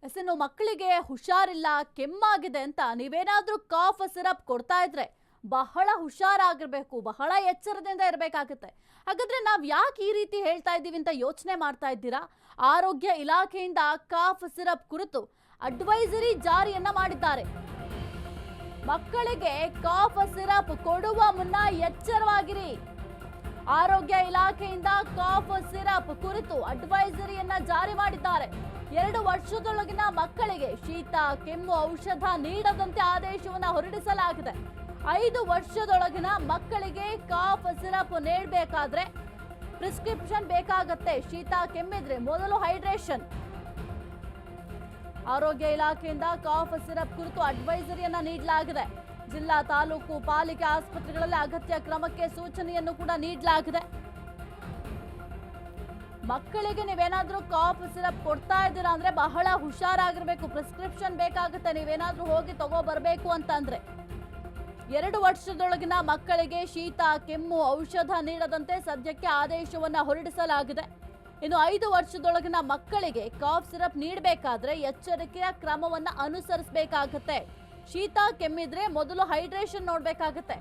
ಇನ್ನು ಮಕ್ಕಳಿಗೆ ಹುಷಾರಿಲ್ಲ, ಕೆಮ್ಮಾಗಿದೆ ಅಂತ ನೀವೇನಾದ್ರೂ ಕಾಫ್ ಸಿರಪ್ ಕೊಡ್ತಾ ಇದ್ರೆ ಬಹಳ ಹುಷಾರಾಗಿರ್ಬೇಕು, ಬಹಳ ಎಚ್ಚರದಿಂದ ಇರಬೇಕಾಗುತ್ತೆ. ಹಾಗಾದ್ರೆ ನಾವ್ ಯಾಕೆ ಈ ರೀತಿ ಹೇಳ್ತಾ ಇದ್ದೀವಿ ಅಂತ ಯೋಚನೆ ಮಾಡ್ತಾ ಇದ್ದೀರಾ? ಆರೋಗ್ಯ ಇಲಾಖೆಯಿಂದ ಕಾಫ್ ಸಿರಪ್ ಕುರಿತು ಅಡ್ವೈಸರಿ ಜಾರಿಯನ್ನ ಮಾಡಿದ್ದಾರೆ. ಮಕ್ಕಳಿಗೆ ಕಾಫ್ ಸಿರಪ್ ಕೊಡುವ ಮುನ್ನ ಎಚ್ಚರವಾಗಿರಿ. ಆರೋಗ್ಯ ಇಲಾಖೆಯಿಂದ ಕಾಫ್ ಸಿರಪ್ ಕುರಿತು ಅಡ್ವೈಸರಿಯನ್ನ ಜಾರಿ ಮಾಡಿದ್ದಾರೆ. 2 ವರ್ಷದೊಳಗಿನ ಮಕ್ಕಳಿಗೆ ಶೀತ ಕೆಮ್ಮು ಔಷಧ ನೀಡದಂತೆ ಆದೇಶವನ್ನು ಹೊರಡಿಸಲಾಗಿದೆ. 5 ವರ್ಷದೊಳಗಿನ ಮಕ್ಕಳಿಗೆ ಕಾಫ್ ಸಿರಪ್ ನೀಡಬೇಕಾದ್ರೆ ಪ್ರಿಸ್ಕ್ರಿಪ್ಷನ್ ಬೇಕಾಗತ್ತೆ. ಶೀತ ಕೆಮ್ಮಿದ್ರೆ ಮೊದಲು ಹೈಡ್ರೇಷನ್. ಆರೋಗ್ಯ ಇಲಾಖೆಯಿಂದ ಕಾಫ್ ಸಿರಪ್ ಕುರಿತು ಅಡ್ವೈಸರಿಯನ್ನ ನೀಡಲಾಗಿದೆ. ಜಿಲ್ಲಾ ತಾಲೂಕು ಪಾಲಿಕೆ ಆಸ್ಪತ್ರೆಗಳಲ್ಲಿ ಅಗತ್ಯ ಕ್ರಮಕ್ಕೆ ಸೂಚನೆಯನ್ನು ಕೂಡ ನೀಡಲಾಗಿದೆ. ಮಕ್ಕಳಿಗೆ ನೀವೇನಾದ್ರೂ ಕಾಫ್ ಸಿರಪ್ ಕೊಡ್ತಾ ಇದ್ದೀರಾ ಅಂದ್ರೆ ಬಹಳ ಹುಷಾರಾಗಿರ್ಬೇಕು. ಪ್ರಿಸ್ಕ್ರಿಪ್ಷನ್ ಬೇಕಾಗುತ್ತೆ ನೀವೇನಾದ್ರೂ ಹೋಗಿ ತಗೋ ಬರ್ಬೇಕು ಅಂತಂದ್ರೆ. 2 ವರ್ಷದೊಳಗಿನ ಮಕ್ಕಳಿಗೆ ಶೀತ ಕೆಮ್ಮು ಔಷಧ ನೀಡದಂತೆ ಸದ್ಯಕ್ಕೆ ಆದೇಶವನ್ನ ಹೊರಡಿಸಲಾಗಿದೆ. ಇನ್ನು 5 ವರ್ಷದೊಳಗಿನ ಮಕ್ಕಳಿಗೆ ಕಾಫ್ ಸಿರಪ್ ನೀಡಬೇಕಾದ್ರೆ ಎಚ್ಚರಿಕೆಯ ಕ್ರಮವನ್ನ ಅನುಸರಿಸಬೇಕಾಗುತ್ತೆ. ಶೀತ ಕೆಮ್ಮಿದ್ರೆ ಮೊದಲು ಹೈಡ್ರೇಷನ್ ನೋಡ್ಬೇಕಾಗುತ್ತೆ.